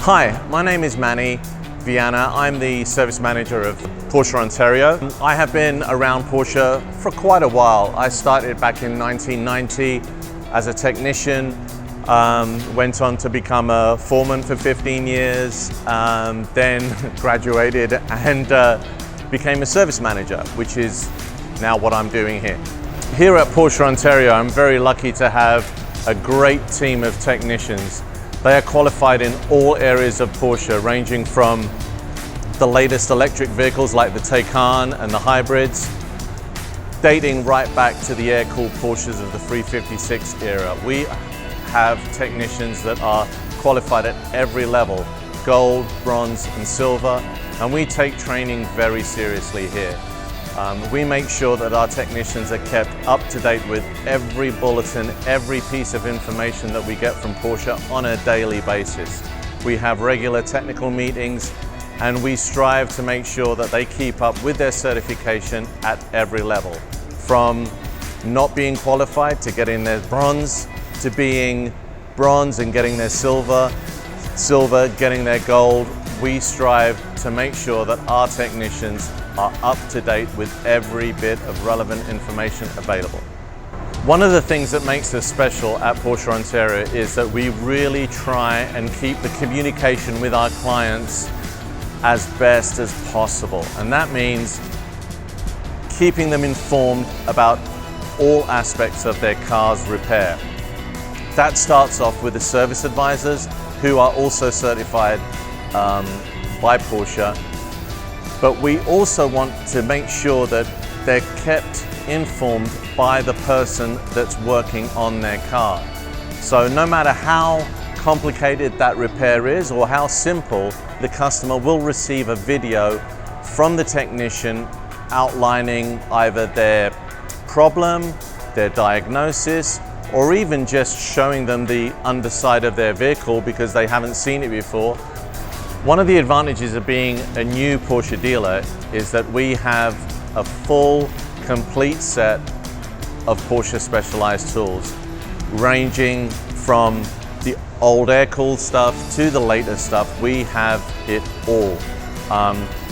Hi, my name is Manny Viana. I'm the service manager of Porsche Ontario. I have been around Porsche for quite a while. I started back in 1990 as a technician, went on to become a foreman for 15 years, then graduated and became a service manager, which is now what I'm doing here. Here at Porsche Ontario, I'm very lucky to have a great team of technicians. They are qualified in all areas of Porsche, ranging from the latest electric vehicles like the Taycan and the hybrids, dating right back to the air-cooled Porsches of the 356 era. We have technicians that are qualified at every level, gold, bronze and silver, and we take training very seriously here. We make sure that our technicians are kept up to date with every bulletin, every piece of information that we get from Porsche on a daily basis. We have regular technical meetings and we strive to make sure that they keep up with their certification at every level. From not being qualified to getting their bronze, to being bronze and getting their silver, getting their gold. We strive to make sure that our technicians are up to date with every bit of relevant information available. One of the things that makes us special at Porsche Ontario is that we really try and keep the communication with our clients as best as possible. And that means keeping them informed about all aspects of their car's repair. That starts off with the service advisors, who are also certified by Porsche. But we also want to make sure that they're kept informed by the person that's working on their car. So no matter how complicated that repair is or how simple, the customer will receive a video from the technician outlining either their problem, their diagnosis, or even just showing them the underside of their vehicle because they haven't seen it before. One of the advantages of being a new Porsche dealer is that we have a full, complete set of Porsche specialized tools, ranging from the old air-cooled stuff to the latest stuff. We have it all.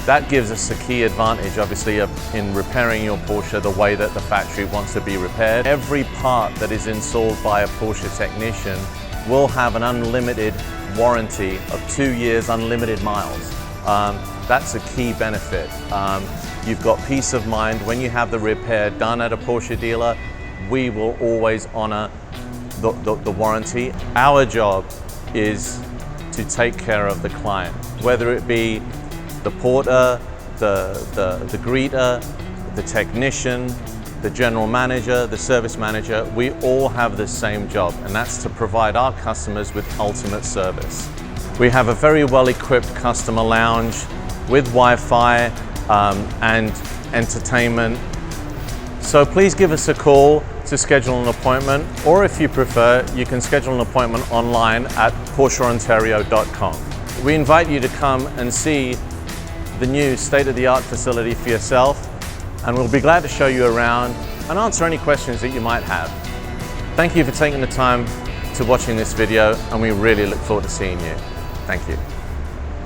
That gives us a key advantage, obviously, in repairing your Porsche the way that the factory wants to be repaired. Every part that is installed by a Porsche technician will have an unlimited warranty of 2 years, unlimited miles. That's a key benefit. You've got peace of mind. When you have the repair done at a Porsche dealer, we will always honor the warranty. Our job is to take care of the client, whether it be the porter, the greeter, the technician, the general manager, the service manager. We all have the same job, and that's to provide our customers with ultimate service. We have a very well-equipped customer lounge with Wi-Fi and entertainment. So please give us a call to schedule an appointment, or if you prefer, you can schedule an appointment online at PorscheOntario.com. We invite you to come and see the new state-of-the-art facility for yourself, and we'll be glad to show you around and answer any questions that you might have. Thank you for taking the time to watching this video, and we really look forward to seeing you. Thank you.